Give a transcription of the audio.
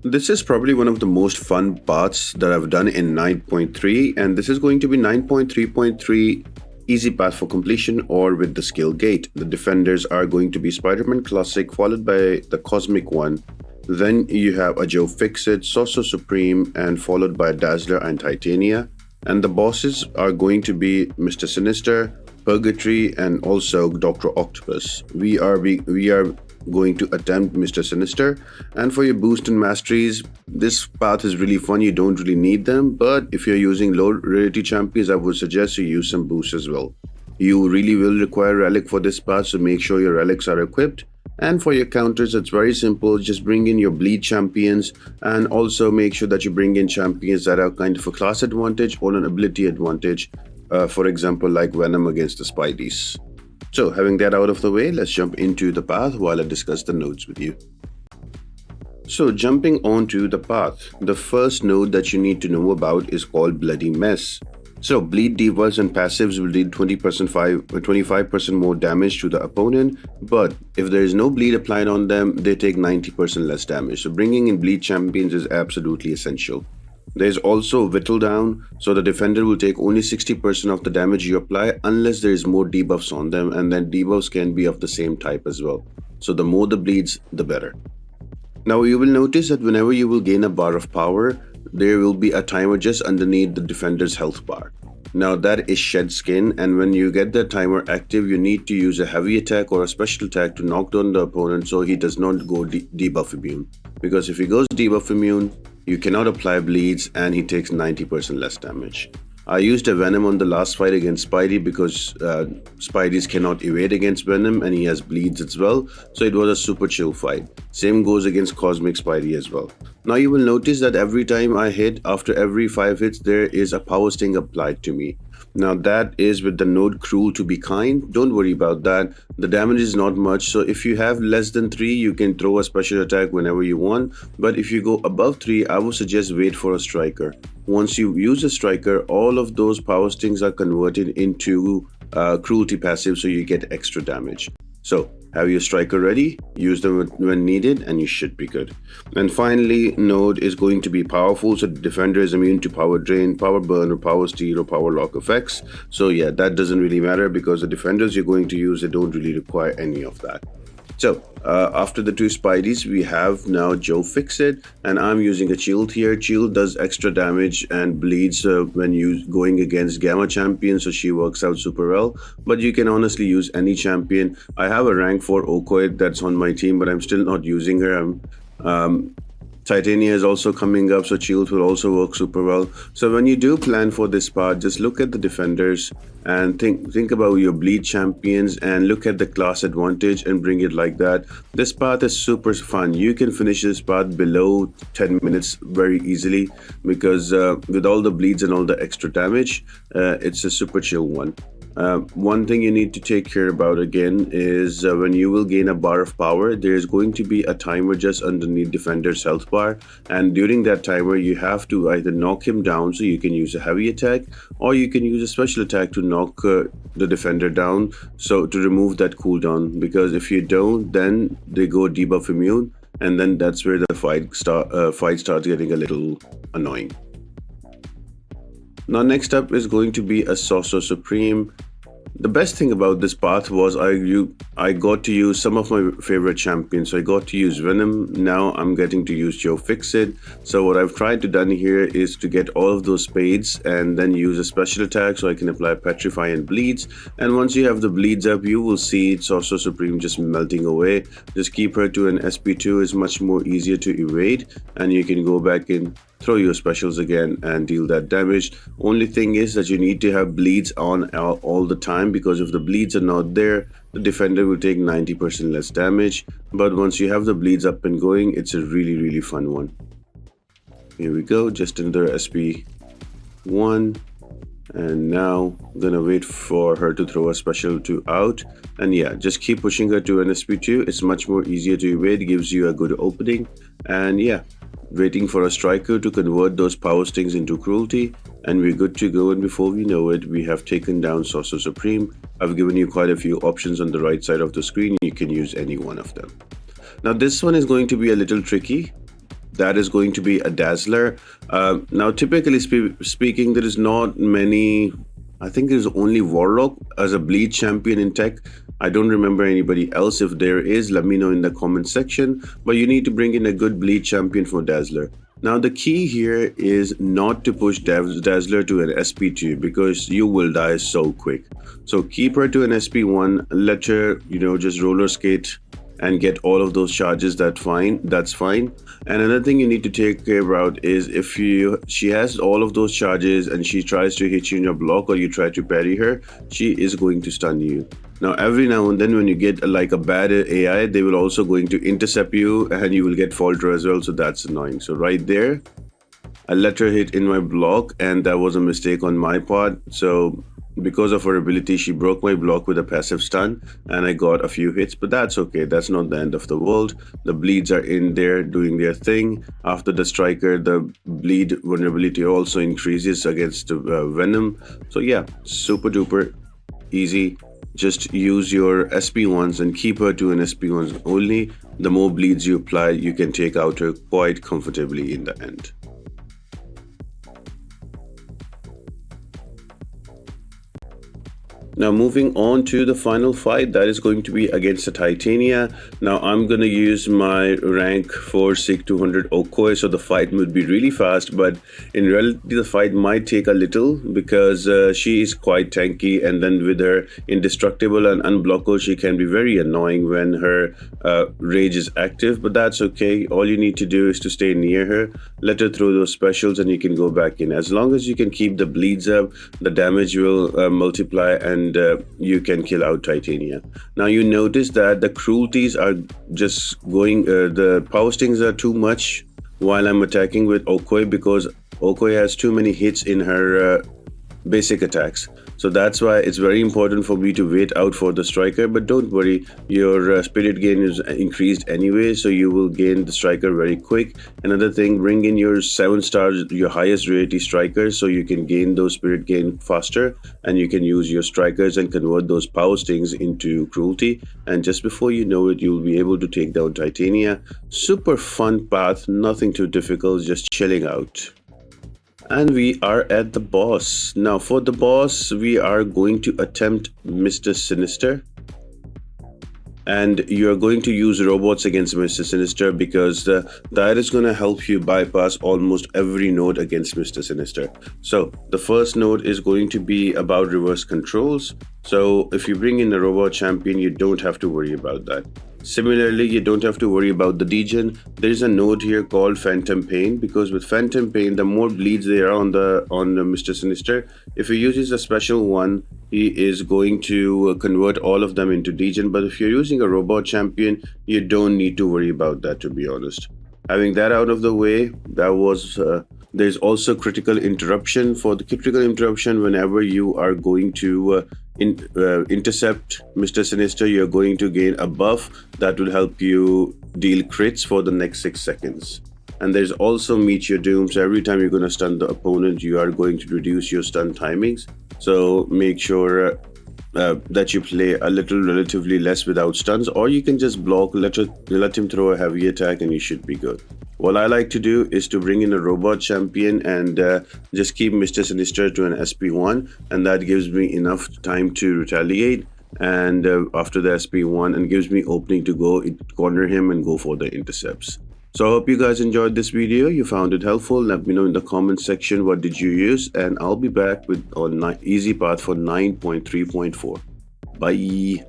This is probably one of the most fun paths that I've done in 9.3, and this is going to be 9.3.3 easy path for completion or with the skill gate. The defenders are going to be Spider-Man Classic followed by the Cosmic one. Then you have a Joe Fixit, Sorcerer Supreme, and followed by Dazzler and Titania. And the bosses are going to be Mr. Sinister, Purgatory, and also Dr. Octopus. We are going to attempt Mr. Sinister. And for your boost and masteries, this path is really fun. You don't really need them, but if you're using low rarity champions, I would suggest you use some boosts as well. You really will require relic for this path, so make sure your relics are equipped. And for your counters, it's very simple. Just bring in your bleed champions and also make sure that you bring in champions that are kind of a class advantage or an ability advantage. For example, like Venom against the Spideys. So having that out of the way, let's jump into the path while I discuss the nodes with you. So jumping onto the path, the first node that you need to know about is called Bloody Mess. So bleed debuffs and passives will deal 25% more damage to the opponent, but if there is no bleed applied on them, they take 90% less damage. So bringing in bleed champions is absolutely essential. There's also Whittle Down, so the defender will take only 60% of the damage you apply unless there is more debuffs on them, and then debuffs can be of the same type as well. So the more the bleeds, the better. Now you will notice that whenever you will gain a bar of power, there will be a timer just underneath the defender's health bar. Now that is shed skin, and when you get that timer active, you need to use a heavy attack or a special attack to knock down the opponent so he does not go debuff immune. Because if he goes debuff immune, you cannot apply bleeds and he takes 90% less damage. I used a Venom on the last fight against Spidey because Spideys cannot evade against Venom and he has bleeds as well, so it was a super chill fight. Same goes against Cosmic Spidey as well. Now you will notice that every time I hit, after every 5 hits, there is a power sting applied to me. Now that is with the node Cruel to be Kind. Don't worry about that. The damage is not much, so if you have less than 3, you can throw a special attack whenever you want. But if you go above 3, I would suggest wait for a striker. Once you use a striker, all of those power stings are converted into cruelty passive, so you get extra damage. So have your striker ready, use them when needed, and you should be good. And finally, node is going to be powerful, so the defender is immune to power drain, power burn, or power steal, or power lock effects. So yeah, that doesn't really matter because the defenders you're going to use, they don't really require any of that. So after the 2 Spideys, we have now Joe Fixit, and I'm using a Shield here. Shield does extra damage and bleeds when you going against Gamma champion, so she works out super well. But you can honestly use any champion. I have a rank 4 Okoid that's on my team, but I'm still not using her. Titania is also coming up, so Shield will also work super well. So when you do plan for this part, just look at the defenders and think about your bleed champions and look at the class advantage and bring it like that. This path is super fun. You can finish this path below 10 minutes very easily because with all the bleeds and all the extra damage, it's a super chill one. One thing you need to take care about again is when you will gain a bar of power, there's going to be a timer just underneath defender's health bar, and during that timer you have to either knock him down, so you can use a heavy attack, or you can use a special attack to knock the defender down, so to remove that cooldown, because if you don't, then they go debuff immune, and then that's where the fight starts getting a little annoying. Now next up is going to be a Sorcerer Supreme. The best thing about this path was I got to use some of my favorite champions. So I got to use Venom. Now I'm getting to use Joe Fixit. So what I've tried to done here is to get all of those spades and then use a special attack so I can apply Petrify and Bleeds. And once you have the Bleeds up, you will see Sorcerer Supreme just melting away. Just keep her to an SP2 is much more easier to evade, and you can go back in, throw your specials again and deal that damage. Only thing is that you need to have bleeds on all the time, because if the bleeds are not there, the defender will take 90% less damage. But once you have the bleeds up and going, it's a really fun one. Here we go, just another SP1, and now I'm gonna wait for her to throw a special 2 out, and yeah, just keep pushing her to an SP2. It's much more easier to evade, gives you a good opening, and yeah, waiting for a striker to convert those power stings into cruelty, and we're good to go. And before we know it, we have taken down Sorcerer Supreme. I've given you quite a few options on the right side of the screen. You can use any one of them. Now this one is going to be a little tricky. that is going to be a Dazzler. Now, typically speaking, there is not many. I think there's only Warlock as a bleed champion in tech. I don't remember anybody else. If there is, let me know in the comment section. But you need to bring in a good bleed champion for Dazzler. Now, the key here is not to push Dazzler to an SP2 because you will die so quick. So keep her to an SP1, let her, just roller skate and get all of those charges. That's fine. And another thing you need to take care about is if she has all of those charges and she tries to hit you in your block or you try to parry her, she is going to stun you. Now, every now and then when you get like a bad AI, they will also going to intercept you and you will get falter as well. So that's annoying. So right there, I let her hit in my block and that was a mistake on my part. So because of her ability, she broke my block with a passive stun and I got a few hits, but that's okay. That's not the end of the world. The bleeds are in there doing their thing. After the striker, the bleed vulnerability also increases against venom. So yeah, super duper easy. Just use your SP1s and keep her to an SP1s only. The more bleeds you apply, you can take out her quite comfortably in the end. Now moving on to the final fight, that is going to be against the Titania. Now I'm going to use my rank 4 SIG 200 Okoi, so the fight would be really fast, but in reality the fight might take a little because she is quite tanky, and then with her indestructible and unblockable, she can be very annoying when her rage is active, but that's okay. All you need to do is to stay near her, let her throw those specials and you can go back in. As long as you can keep the bleeds up, the damage will multiply and you can kill out Titania. Now you notice that the cruelties are just going, the power stings are too much while I'm attacking with Okoi because Okoi has too many hits in her basic attacks. So that's why it's very important for me to wait out for the striker, but don't worry, your spirit gain is increased anyway, so you will gain the striker very quick. Another thing, bring in your 7 stars, your highest rarity strikers, so you can gain those spirit gain faster and you can use your strikers and convert those power stings into cruelty, and just before you know it, you'll be able to take down Titania. Super fun path, nothing too difficult, just chilling out. And we are at the boss. Now for the boss, we are going to attempt Mr. Sinister. And you're going to use robots against Mr. Sinister because that is going to help you bypass almost every node against Mr. Sinister. So the first node is going to be about reverse controls. So if you bring in a robot champion, you don't have to worry about that. Similarly, you don't have to worry about the degen. There is a node here called Phantom Pain because with Phantom Pain, the more bleeds there are on Mr. Sinister, if he uses a special one, he is going to convert all of them into degen. But if you're using a robot champion, you don't need to worry about that, to be honest. Having that out of the way, that was there's also critical interruption. For the critical interruption, whenever you are going to intercept Mr. Sinister, you're going to gain a buff that will help you deal crits for the next 6 seconds. And there's also Meet Your Doom, so every time you're going to stun the opponent, you are going to reduce your stun timings. So make sure that you play a little relatively less without stuns, or you can just block, let him throw a heavy attack and you should be good. What I like to do is to bring in a robot champion and just keep Mr. Sinister to an SP1, and that gives me enough time to retaliate and after the SP1, and gives me opening to go corner him and go for the intercepts. So I hope you guys enjoyed this video, you found it helpful. Let me know in the comment section what did you use, and I'll be back with an easy path for 9.3.4. Bye.